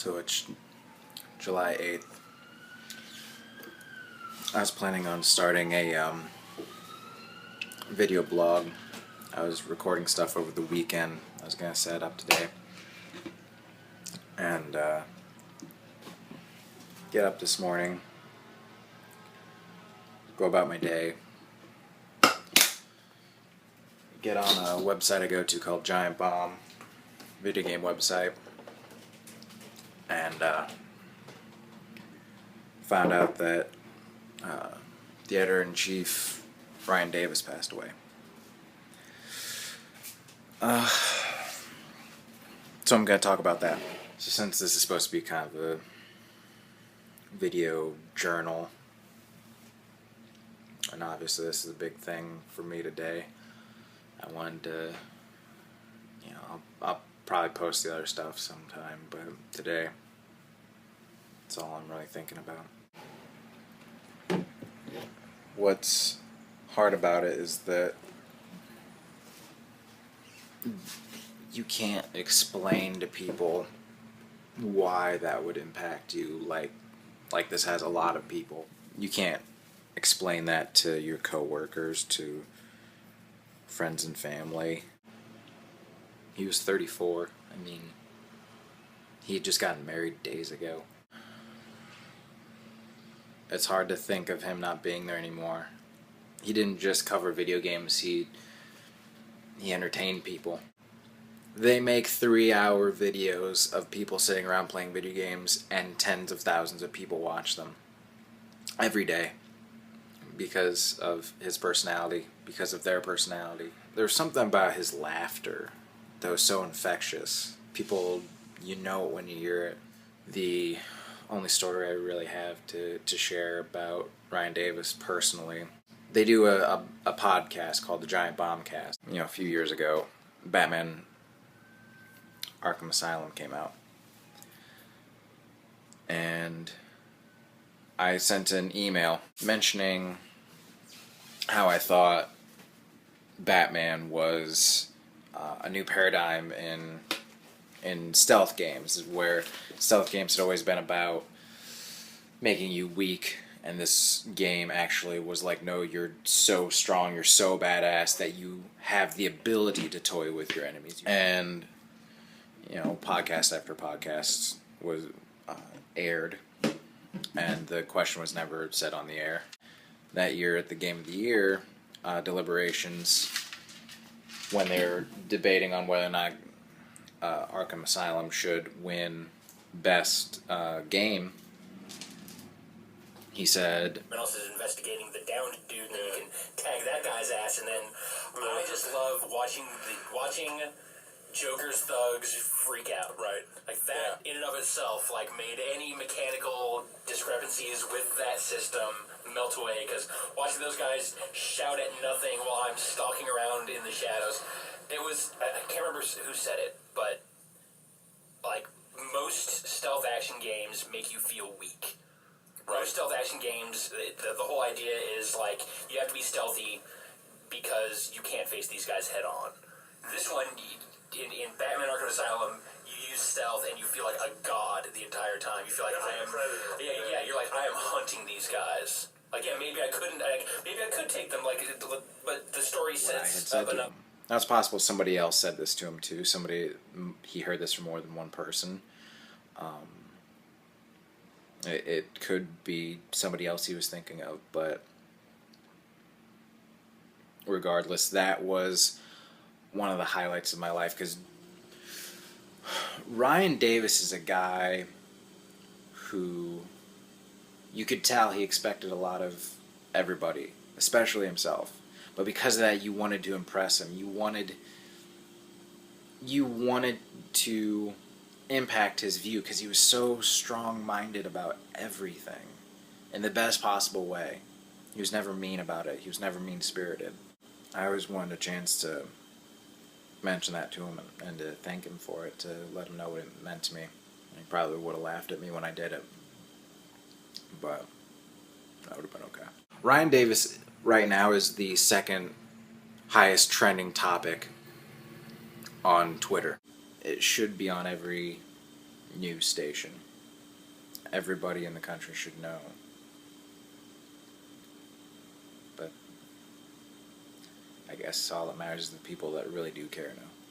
So it's July 8th. I was planning on starting a video blog. I was recording stuff over the weekend. I was going to set it up today. And get up this morning, go about my day, get on a website I go to called Giant Bomb, video game website, and found out that the editor-in-chief, Ryan Davis, passed away. So I'm going to talk about that. So since this is supposed to be kind of a video journal, and obviously this is a big thing for me today, I wanted to, I'll probably post the other stuff sometime, but today, that's all I'm really thinking about. What's hard about it is that you can't explain to people why that would impact you like this has a lot of people. You can't explain that to your coworkers, to friends and family. He was 34. I mean, he had just gotten married days ago. It's hard to think of him not being there anymore. He didn't just cover video games, he entertained people. They make 3-hour videos of people sitting around playing video games, and tens of thousands of people watch them every day because of his personality, because of their personality. There's something about his laughter that was so infectious. People, you know it when you hear it. The only story I really have to share about Ryan Davis personally, they do a podcast called the Giant Bomb Cast. A few years ago, Batman Arkham Asylum came out, and I sent an email mentioning how I thought Batman was a new paradigm in stealth games, where stealth games had always been about making you weak, and this game actually was like, no, you're so strong, you're so badass that you have the ability to toy with your enemies. And podcast after podcast was aired, and the question was never said on the air. That year at the Game of the Year deliberations, when they were debating on whether or not Arkham Asylum should win Best Game, he said, "Someone else is investigating the downed dude, and then you can tag that guy's ass." And then I just love watching Joker's thugs freak out. Right, like that in and of itself, made any mechanical discrepancies with that system melt away. Because watching those guys shout at nothing while I'm stalking around in the shadows, it was, I can't remember who said it, but most stealth action games make you feel weak. Most stealth action games, the whole idea is you have to be stealthy because you can't face these guys head on. This one, in Batman Arkham Asylum, you use stealth and you feel like a god the entire time. You feel like you're like, I am hunting these guys. Maybe I could take them, but the story says enough. Now it's possible somebody else said this to him too. He heard this from more than one person. It could be somebody else he was thinking of, but regardless, that was one of the highlights of my life, because Ryan Davis is a guy who you could tell he expected a lot of everybody, especially himself. But because of that, you wanted to impress him. You wanted to impact his view, because he was so strong-minded about everything in the best possible way. He was never mean about it. He was never mean-spirited. I always wanted a chance to mention that to him and to thank him for it, to let him know what it meant to me. He probably would have laughed at me when I did it, but that would have been okay. Ryan Davis right now is the second highest trending topic on Twitter. It should be on every news station. Everybody in the country should know. But I guess all that matters is the people that really do care know.